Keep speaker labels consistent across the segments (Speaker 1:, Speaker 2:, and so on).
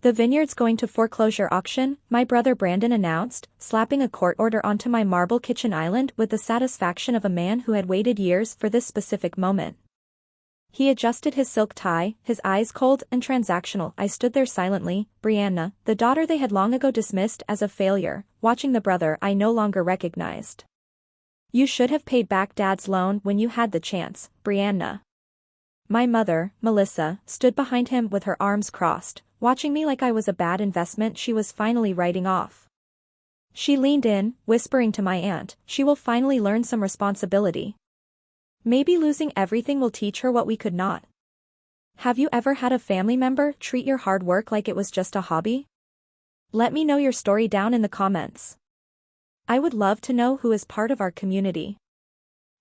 Speaker 1: The vineyard's going to foreclosure auction, my brother Brandon announced, slapping a court order onto my marble kitchen island with the satisfaction of a man who had waited years for this specific moment. He adjusted his silk tie, his eyes cold and transactional. I stood there silently, Brianna, the daughter they had long ago dismissed as a failure, watching the brother I no longer recognized. You should have paid back Dad's loan when you had the chance, Brianna. My mother, Melissa, stood behind him with her arms crossed, watching me like I was a bad investment she was finally writing off. She leaned in, whispering to my aunt, she will finally learn some responsibility. Maybe losing everything will teach her what we could not. Have you ever had a family member treat your hard work like it was just a hobby? Let me know your story down in the comments. I would love to know who is part of our community.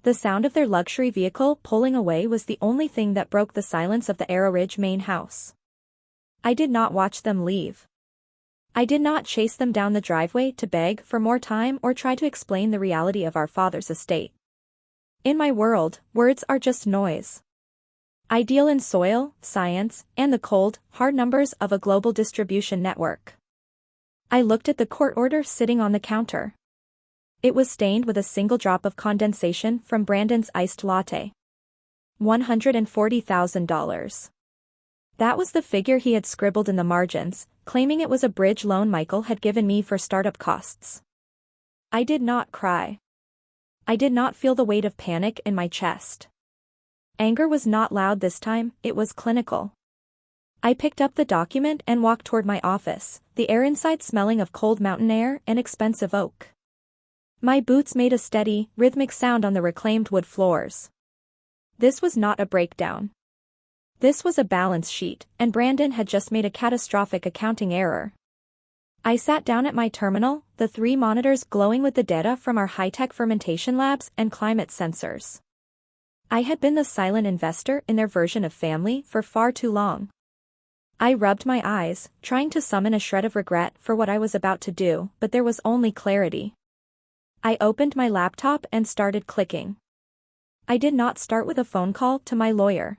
Speaker 1: The sound of their luxury vehicle pulling away was the only thing that broke the silence of the Arrow Ridge main house. I did not watch them leave. I did not chase them down the driveway to beg for more time or try to explain the reality of our father's estate. In my world, words are just noise. I deal in soil, science, and the cold, hard numbers of a global distribution network. I looked at the court order sitting on the counter. It was stained with a single drop of condensation from Brandon's iced latte. $140,000. That was the figure he had scribbled in the margins, claiming it was a bridge loan Michael had given me for startup costs. I did not cry. I did not feel the weight of panic in my chest. Anger was not loud this time, it was clinical. I picked up the document and walked toward my office, the air inside smelling of cold mountain air and expensive oak. My boots made a steady, rhythmic sound on the reclaimed wood floors. This was not a breakdown. This was a balance sheet, and Brandon had just made a catastrophic accounting error. I sat down at my terminal, the 3 monitors glowing with the data from our high-tech fermentation labs and climate sensors. I had been the silent investor in their version of family for far too long. I rubbed my eyes, trying to summon a shred of regret for what I was about to do, but there was only clarity. I opened my laptop and started clicking. I did not start with a phone call to my lawyer.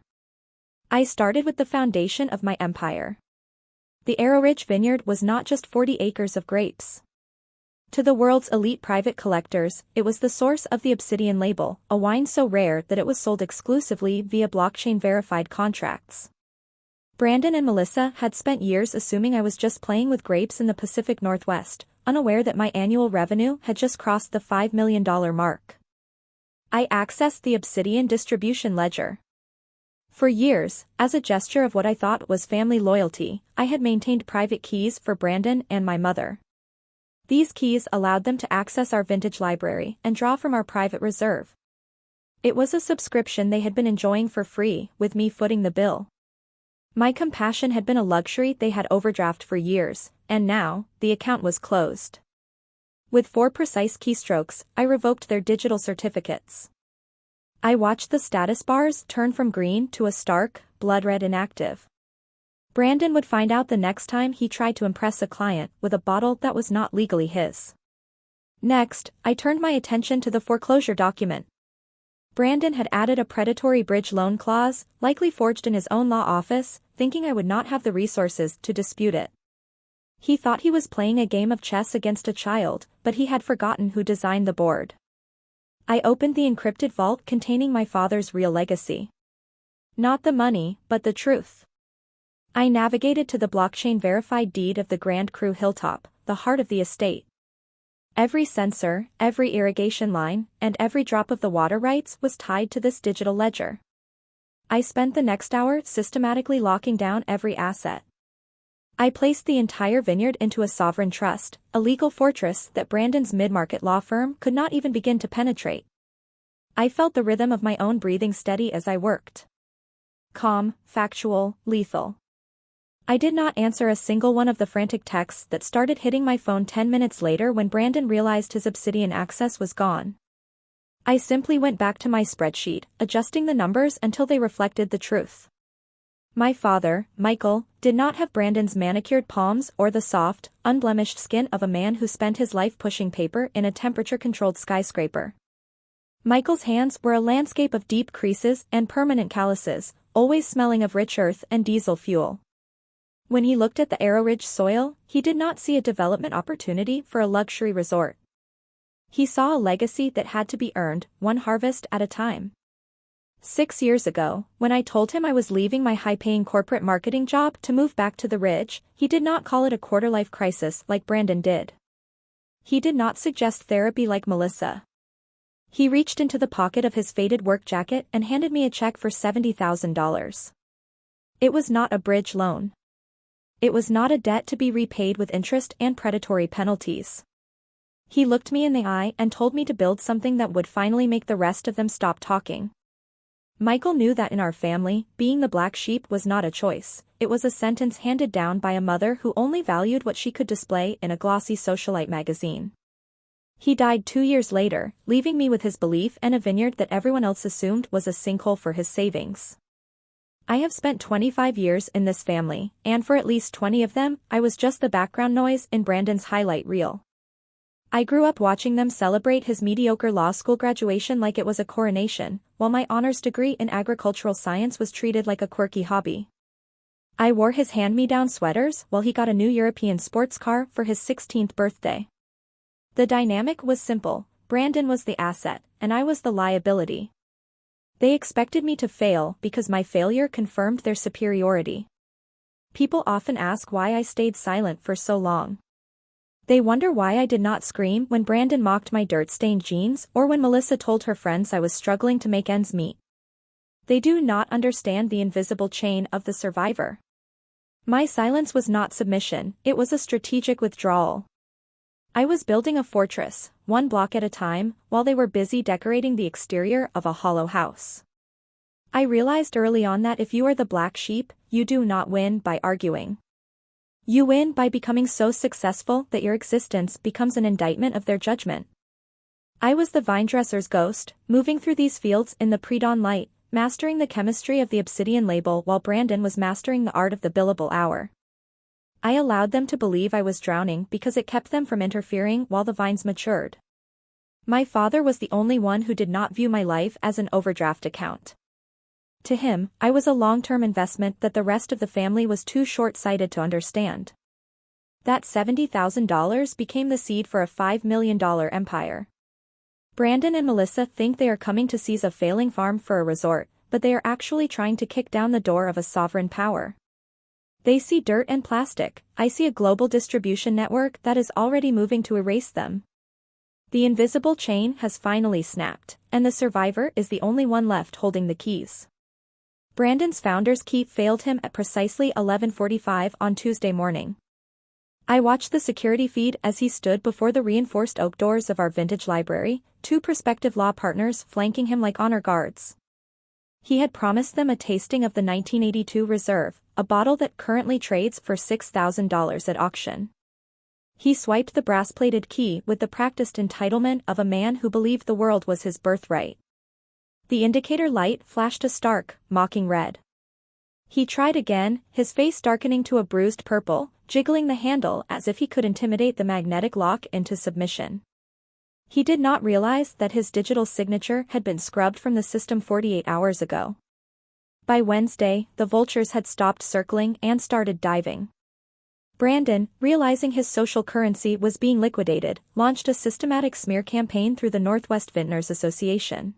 Speaker 1: I started with the foundation of my empire. The Arrow Ridge Vineyard was not just 40 acres of grapes. To the world's elite private collectors, it was the source of the Obsidian label, a wine so rare that it was sold exclusively via blockchain-verified contracts. Brandon and Melissa had spent years assuming I was just playing with grapes in the Pacific Northwest, unaware that my annual revenue had just crossed the $5 million mark. I accessed the Obsidian distribution ledger. For years, as a gesture of what I thought was family loyalty, I had maintained private keys for Brandon and my mother. These keys allowed them to access our vintage library and draw from our private reserve. It was a subscription they had been enjoying for free, with me footing the bill. My compassion had been a luxury they had overdrafted for years, and now, the account was closed. With 4 precise keystrokes, I revoked their digital certificates. I watched the status bars turn from green to a stark, blood-red inactive. Brandon would find out the next time he tried to impress a client with a bottle that was not legally his. Next, I turned my attention to the foreclosure document. Brandon had added a predatory bridge loan clause, likely forged in his own law office, thinking I would not have the resources to dispute it. He thought he was playing a game of chess against a child, but he had forgotten who designed the board. I opened the encrypted vault containing my father's real legacy. Not the money, but the truth. I navigated to the blockchain-verified deed of the Grand Cru Hilltop, the heart of the estate. Every sensor, every irrigation line, and every drop of the water rights was tied to this digital ledger. I spent the next hour systematically locking down every asset. I placed the entire vineyard into a sovereign trust, a legal fortress that Brandon's mid-market law firm could not even begin to penetrate. I felt the rhythm of my own breathing steady as I worked. Calm, factual, lethal. I did not answer a single one of the frantic texts that started hitting my phone 10 minutes later when Brandon realized his Obsidian access was gone. I simply went back to my spreadsheet, adjusting the numbers until they reflected the truth. My father, Michael, did not have Brandon's manicured palms or the soft, unblemished skin of a man who spent his life pushing paper in a temperature-controlled skyscraper. Michael's hands were a landscape of deep creases and permanent calluses, always smelling of rich earth and diesel fuel. When he looked at the Arrow-Ridge soil, he did not see a development opportunity for a luxury resort. He saw a legacy that had to be earned, one harvest at a time. 6 years ago, when I told him I was leaving my high-paying corporate marketing job to move back to the Ridge, he did not call it a quarter-life crisis like Brandon did. He did not suggest therapy like Melissa. He reached into the pocket of his faded work jacket and handed me a check for $70,000. It was not a bridge loan. It was not a debt to be repaid with interest and predatory penalties. He looked me in the eye and told me to build something that would finally make the rest of them stop talking. Michael knew that in our family, being the black sheep was not a choice. It was a sentence handed down by a mother who only valued what she could display in a glossy socialite magazine. He died 2 years later, leaving me with his belief and a vineyard that everyone else assumed was a sinkhole for his savings. I have spent 25 years in this family, and for at least 20 of them, I was just the background noise in Brandon's highlight reel. I grew up watching them celebrate his mediocre law school graduation like it was a coronation, while my honors degree in agricultural science was treated like a quirky hobby. I wore his hand-me-down sweaters while he got a new European sports car for his 16th birthday. The dynamic was simple: Brandon was the asset, and I was the liability. They expected me to fail because my failure confirmed their superiority. People often ask why I stayed silent for so long. They wonder why I did not scream when Brandon mocked my dirt-stained jeans or when Melissa told her friends I was struggling to make ends meet. They do not understand the invisible chain of the survivor. My silence was not submission, it was a strategic withdrawal. I was building a fortress, one block at a time, while they were busy decorating the exterior of a hollow house. I realized early on that if you are the black sheep, you do not win by arguing. You win by becoming so successful that your existence becomes an indictment of their judgment. I was the vinedresser's ghost, moving through these fields in the pre-dawn light, mastering the chemistry of the obsidian label while Brandon was mastering the art of the billable hour. I allowed them to believe I was drowning because it kept them from interfering while the vines matured. My father was the only one who did not view my life as an overdraft account. To him, I was a long-term investment that the rest of the family was too short-sighted to understand. That $70,000 became the seed for a $5 million empire. Brandon and Melissa think they are coming to seize a failing farm for a resort, but they are actually trying to kick down the door of a sovereign power. They see dirt and plastic, I see a global distribution network that is already moving to erase them. The invisible chain has finally snapped, and the survivor is the only one left holding the keys. Brandon's founder's key failed him at precisely 11:45 on Tuesday morning. I watched the security feed as he stood before the reinforced oak doors of our vintage library, 2 prospective law partners flanking him like honor guards. He had promised them a tasting of the 1982 Reserve, a bottle that currently trades for $6,000 at auction. He swiped the brass-plated key with the practiced entitlement of a man who believed the world was his birthright. The indicator light flashed a stark, mocking red. He tried again, his face darkening to a bruised purple, jiggling the handle as if he could intimidate the magnetic lock into submission. He did not realize that his digital signature had been scrubbed from the system 48 hours ago. By Wednesday, the vultures had stopped circling and started diving. Brandon, realizing his social currency was being liquidated, launched a systematic smear campaign through the Northwest Vintners Association.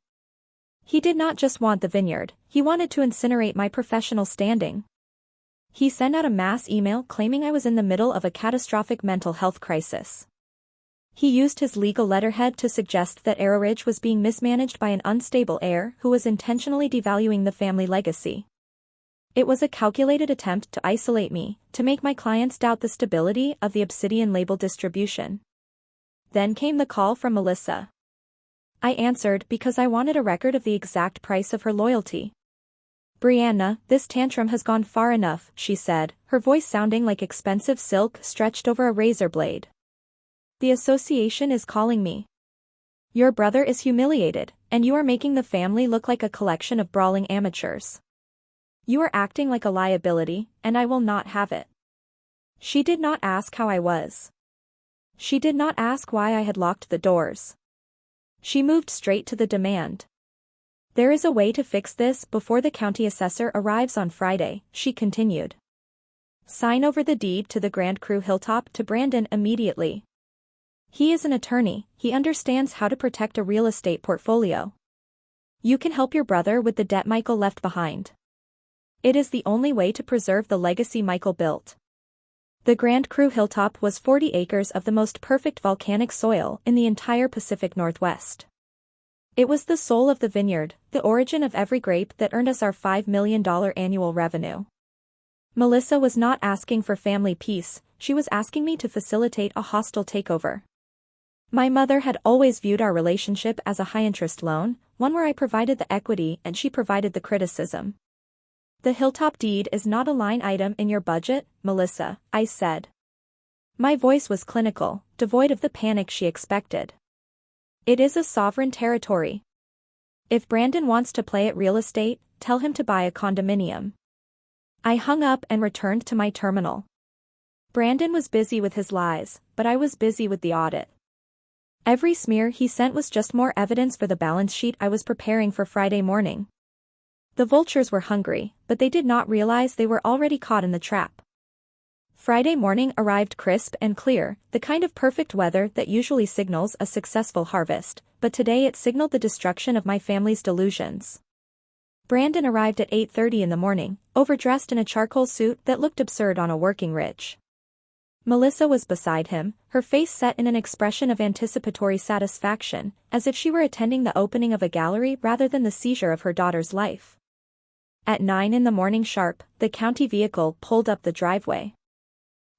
Speaker 1: He did not just want the vineyard, he wanted to incinerate my professional standing. He sent out a mass email claiming I was in the middle of a catastrophic mental health crisis. He used his legal letterhead to suggest that Arrow-Ridge was being mismanaged by an unstable heir who was intentionally devaluing the family legacy. It was a calculated attempt to isolate me, to make my clients doubt the stability of the Obsidian label distribution. Then came the call from Melissa. I answered because I wanted a record of the exact price of her loyalty. "Brianna, this tantrum has gone far enough," she said, her voice sounding like expensive silk stretched over a razor blade. "The association is calling me. Your brother is humiliated, and you are making the family look like a collection of brawling amateurs. You are acting like a liability, and I will not have it." She did not ask how I was. She did not ask why I had locked the doors. She moved straight to the demand. "There is a way to fix this before the county assessor arrives on Friday," she continued. Sign over the deed to the Grand Cru Hilltop to Brandon immediately. He is an attorney, he understands how to protect a real estate portfolio. You can help your brother with the debt Michael left behind. It is the only way to preserve the legacy Michael built. The Grand Cru Hilltop was 40 acres of the most perfect volcanic soil in the entire Pacific Northwest. It was the soul of the vineyard, the origin of every grape that earned us our $5 million annual revenue. Melissa was not asking for family peace, she was asking me to facilitate a hostile takeover. My mother had always viewed our relationship as a high-interest loan, one where I provided the equity and she provided the criticism. The Hilltop deed is not a line item in your budget, Melissa, I said. My voice was clinical, devoid of the panic she expected. It is a sovereign territory. If Brandon wants to play at real estate, tell him to buy a condominium. I hung up and returned to my terminal. Brandon was busy with his lies, but I was busy with the audit. Every smear he sent was just more evidence for the balance sheet I was preparing for Friday morning. The vultures were hungry, but they did not realize they were already caught in the trap. Friday morning arrived crisp and clear, the kind of perfect weather that usually signals a successful harvest, but today it signaled the destruction of my family's delusions. Brandon arrived at 8:30 in the morning, overdressed in a charcoal suit that looked absurd on a working ridge. Melissa was beside him, her face set in an expression of anticipatory satisfaction, as if she were attending the opening of a gallery rather than the seizure of her daughter's life. At 9 in the morning sharp, the county vehicle pulled up the driveway.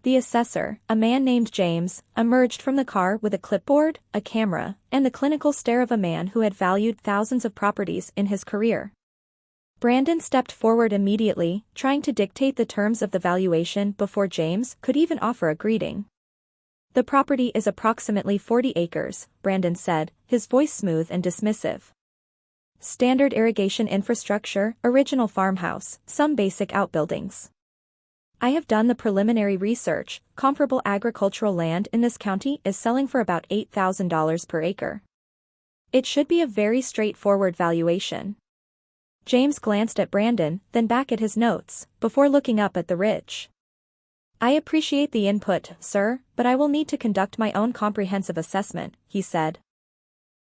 Speaker 1: The assessor, a man named James, emerged from the car with a clipboard, a camera, and the clinical stare of a man who had valued thousands of properties in his career. Brandon stepped forward immediately, trying to dictate the terms of the valuation before James could even offer a greeting. The property is approximately 40 acres, Brandon said, his voice smooth and dismissive. Standard irrigation infrastructure, original farmhouse, some basic outbuildings. I have done the preliminary research, comparable agricultural land in this county is selling for about $8,000 per acre. It should be a very straightforward valuation. James glanced at Brandon, then back at his notes, before looking up at the ridge. I appreciate the input, sir, but I will need to conduct my own comprehensive assessment, he said.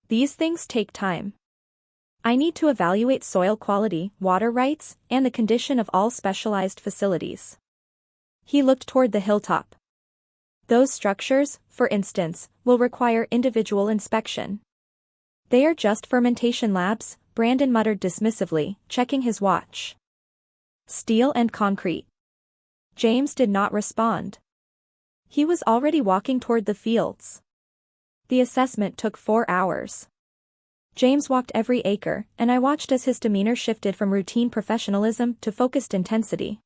Speaker 1: These things take time. I need to evaluate soil quality, water rights, and the condition of all specialized facilities. He looked toward the hilltop. Those structures, for instance, will require individual inspection. They are just fermentation labs, Brandon muttered dismissively, checking his watch. Steel and concrete. James did not respond. He was already walking toward the fields. The assessment took 4 hours. James walked every acre, and I watched as his demeanor shifted from routine professionalism to focused intensity.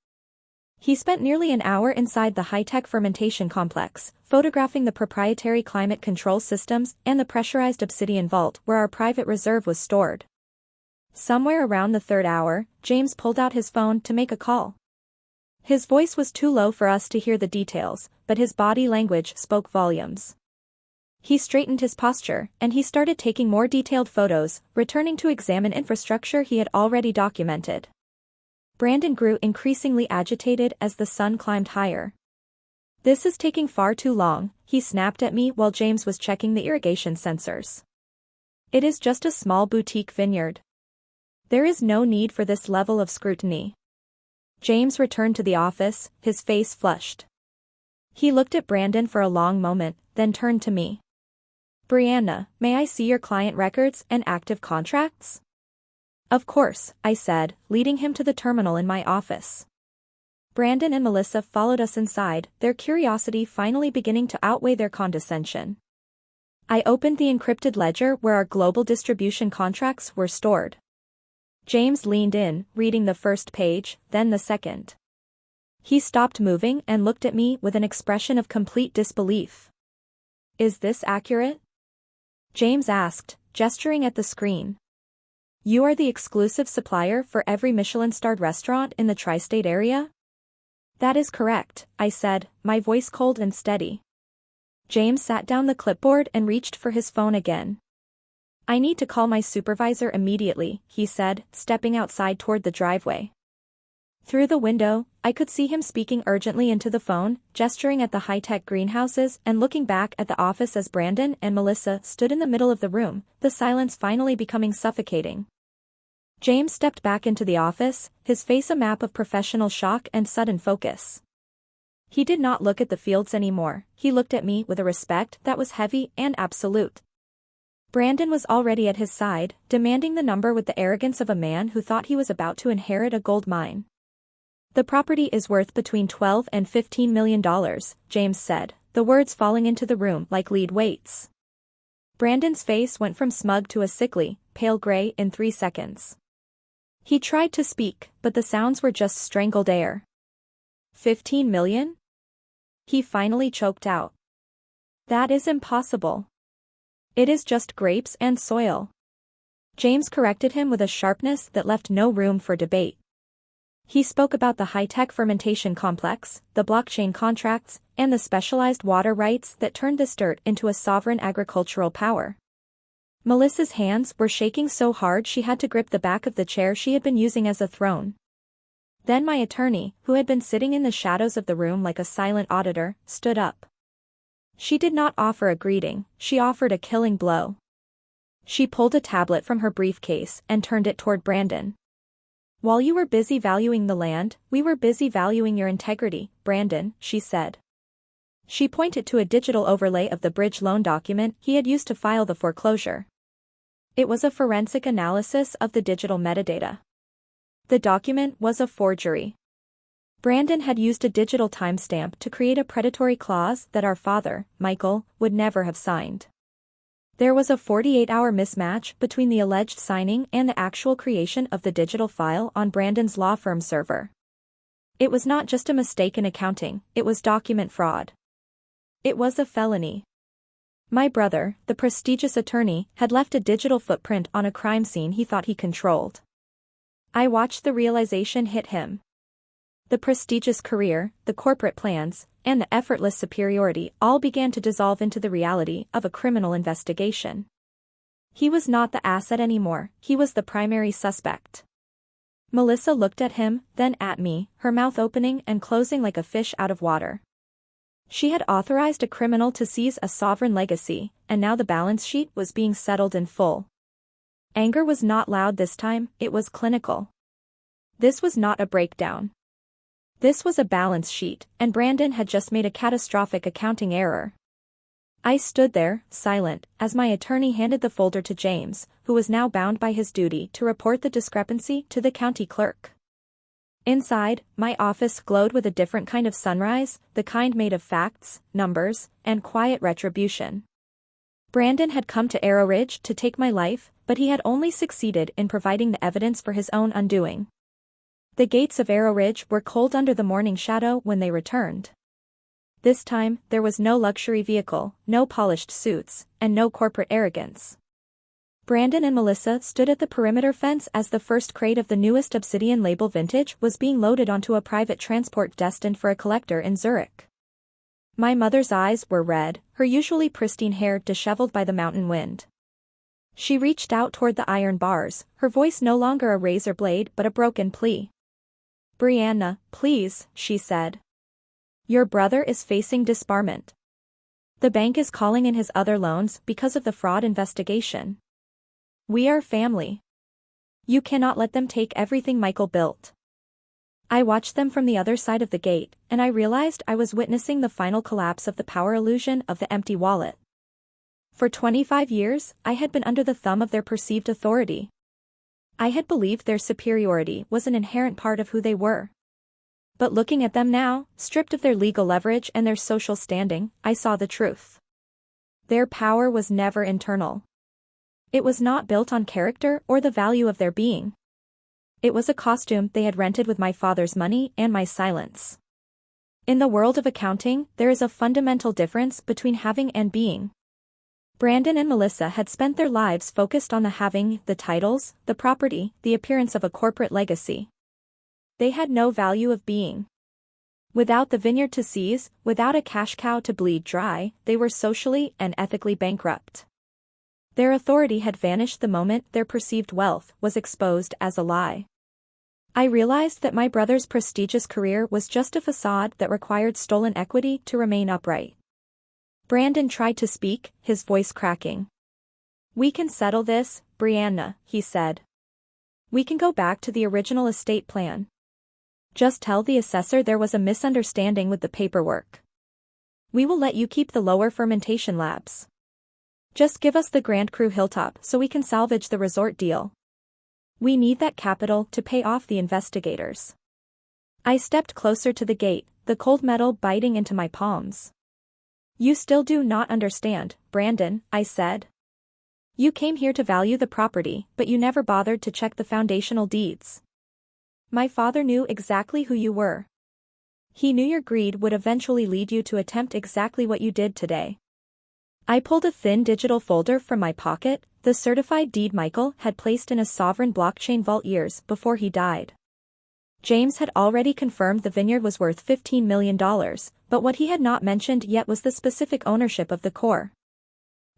Speaker 1: He spent nearly an hour inside the high-tech fermentation complex, photographing the proprietary climate control systems and the pressurized obsidian vault where our private reserve was stored. Somewhere around the 3rd hour, James pulled out his phone to make a call. His voice was too low for us to hear the details, but his body language spoke volumes. He straightened his posture, and he started taking more detailed photos, returning to examine infrastructure he had already documented. Brandon grew increasingly agitated as the sun climbed higher. This is taking far too long, he snapped at me while James was checking the irrigation sensors. It is just a small boutique vineyard. There is no need for this level of scrutiny. James returned to the office, his face flushed. He looked at Brandon for a long moment, then turned to me. Brianna, may I see your client records and active contracts? Of course, I said, leading him to the terminal in my office. Brandon and Melissa followed us inside, their curiosity finally beginning to outweigh their condescension. I opened the encrypted ledger where our global distribution contracts were stored. James leaned in, reading the first page, then the second. He stopped moving and looked at me with an expression of complete disbelief. Is this accurate? James asked, gesturing at the screen. You are the exclusive supplier for every Michelin-starred restaurant in the tri-state area? That is correct, I said, my voice cold and steady. James sat down the clipboard and reached for his phone again. I need to call my supervisor immediately, he said, stepping outside toward the driveway. Through the window, I could see him speaking urgently into the phone, gesturing at the high-tech greenhouses and looking back at the office as Brandon and Melissa stood in the middle of the room, the silence finally becoming suffocating. James stepped back into the office, his face a map of professional shock and sudden focus. He did not look at the fields anymore, he looked at me with a respect that was heavy and absolute. Brandon was already at his side, demanding the number with the arrogance of a man who thought he was about to inherit a gold mine. "The property is worth between $12 and $15 million, James said, the words falling into the room like lead weights. Brandon's face went from smug to a sickly, pale gray in 3 seconds. He tried to speak, but the sounds were just strangled air. 15 million? He finally choked out. That is impossible. It is just grapes and soil. James corrected him with a sharpness that left no room for debate. He spoke about the high-tech fermentation complex, the blockchain contracts, and the specialized water rights that turned this dirt into a sovereign agricultural power. Melissa's hands were shaking so hard she had to grip the back of the chair she had been using as a throne. Then my attorney, who had been sitting in the shadows of the room like a silent auditor, stood up. She did not offer a greeting, she offered a killing blow. She pulled a tablet from her briefcase and turned it toward Brandon. "While you were busy valuing the land, we were busy valuing your integrity, Brandon," she said. She pointed to a digital overlay of the bridge loan document he had used to file the foreclosure. It was a forensic analysis of the digital metadata. The document was a forgery. Brandon had used a digital timestamp to create a predatory clause that our father, Michael, would never have signed. There was a 48-hour mismatch between the alleged signing and the actual creation of the digital file on Brandon's law firm server. It was not just a mistake in accounting, it was document fraud. It was a felony. My brother, the prestigious attorney, had left a digital footprint on a crime scene he thought he controlled. I watched the realization hit him. The prestigious career, the corporate plans, and the effortless superiority all began to dissolve into the reality of a criminal investigation. He was not the asset anymore, he was the primary suspect. Melissa looked at him, then at me, her mouth opening and closing like a fish out of water. She had authorized a criminal to seize a sovereign legacy, and now the balance sheet was being settled in full. Anger was not loud this time, it was clinical. This was not a breakdown. This was a balance sheet, and Brandon had just made a catastrophic accounting error. I stood there, silent, as my attorney handed the folder to James, who was now bound by his duty to report the discrepancy to the county clerk. Inside, my office glowed with a different kind of sunrise, the kind made of facts, numbers, and quiet retribution. Brandon had come to Arrow Ridge to take my life, but he had only succeeded in providing the evidence for his own undoing. The gates of Arrow Ridge were cold under the morning shadow when they returned. This time, there was no luxury vehicle, no polished suits, and no corporate arrogance. Brandon and Melissa stood at the perimeter fence as the first crate of the newest Obsidian label vintage was being loaded onto a private transport destined for a collector in Zurich. My mother's eyes were red, her usually pristine hair disheveled by the mountain wind. She reached out toward the iron bars, her voice no longer a razor blade but a broken plea. "Brianna, please," she said. "Your brother is facing disbarment. The bank is calling in his other loans because of the fraud investigation. We are family. You cannot let them take everything Michael built." I watched them from the other side of the gate, and I realized I was witnessing the final collapse of the power illusion of the empty wallet. For 25 years, I had been under the thumb of their perceived authority. I had believed their superiority was an inherent part of who they were. But looking at them now, stripped of their legal leverage and their social standing, I saw the truth. Their power was never internal. It was not built on character or the value of their being. It was a costume they had rented with my father's money and my silence. In the world of accounting, there is a fundamental difference between having and being. Brandon and Melissa had spent their lives focused on the having, the titles, the property, the appearance of a corporate legacy. They had no value of being. Without the vineyard to seize, without a cash cow to bleed dry, they were socially and ethically bankrupt. Their authority had vanished the moment their perceived wealth was exposed as a lie. I realized that my brother's prestigious career was just a facade that required stolen equity to remain upright. Brandon tried to speak, his voice cracking. "We can settle this, Brianna," he said. "We can go back to the original estate plan. Just tell the assessor there was a misunderstanding with the paperwork. We will let you keep the lower fermentation labs. Just give us the Grand Cru Hilltop so we can salvage the resort deal. We need that capital to pay off the investigators." I stepped closer to the gate, the cold metal biting into my palms. "You still do not understand, Brandon," I said. "You came here to value the property, but you never bothered to check the foundational deeds. My father knew exactly who you were. He knew your greed would eventually lead you to attempt exactly what you did today." I pulled a thin digital folder from my pocket, the certified deed Michael had placed in a sovereign blockchain vault years before he died. James had already confirmed the vineyard was worth $15 million, but what he had not mentioned yet was the specific ownership of the core.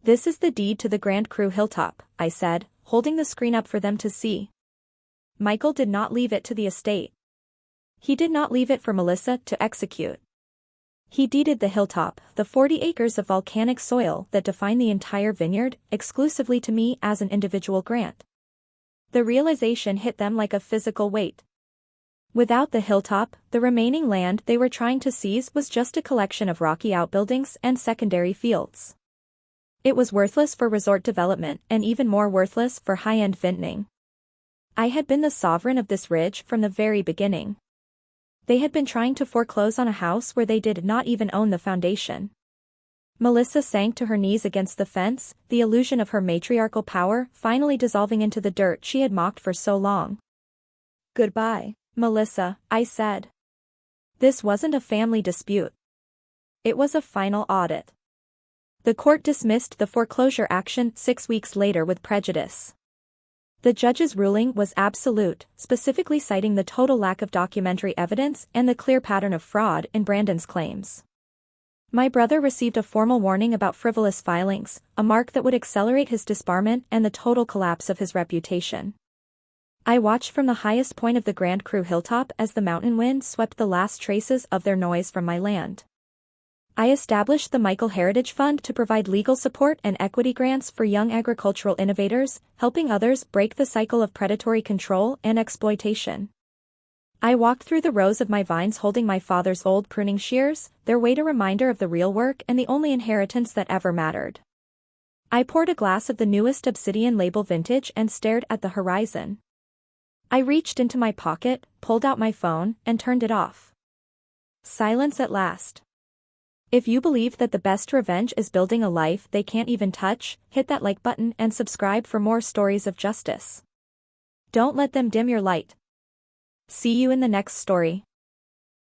Speaker 1: "This is the deed to the Grand Cru Hilltop," I said, holding the screen up for them to see. Michael did not leave it to the estate. He did not leave it for Melissa to execute. He deeded the hilltop, the 40 acres of volcanic soil that define the entire vineyard, exclusively to me as an individual grant. The realization hit them like a physical weight. Without the hilltop, the remaining land they were trying to seize was just a collection of rocky outbuildings and secondary fields. It was worthless for resort development and even more worthless for high-end vintnering. I had been the sovereign of this ridge from the very beginning. They had been trying to foreclose on a house where they did not even own the foundation. Melissa sank to her knees against the fence, the illusion of her matriarchal power finally dissolving into the dirt she had mocked for so long. "Goodbye, Melissa," I said. This wasn't a family dispute. It was a final audit. The court dismissed the foreclosure action 6 weeks later with prejudice. The judge's ruling was absolute, specifically citing the total lack of documentary evidence and the clear pattern of fraud in Brandon's claims. My brother received a formal warning about frivolous filings, a mark that would accelerate his disbarment and the total collapse of his reputation. I watched from the highest point of the Grand Cru Hilltop as the mountain wind swept the last traces of their noise from my land. I established the Michael Heritage Fund to provide legal support and equity grants for young agricultural innovators, helping others break the cycle of predatory control and exploitation. I walked through the rows of my vines holding my father's old pruning shears, their weight a reminder of the real work and the only inheritance that ever mattered. I poured a glass of the newest Obsidian label vintage and stared at the horizon. I reached into my pocket, pulled out my phone, and turned it off. Silence at last. If you believe that the best revenge is building a life they can't even touch, hit that like button and subscribe for more stories of justice. Don't let them dim your light. See you in the next story.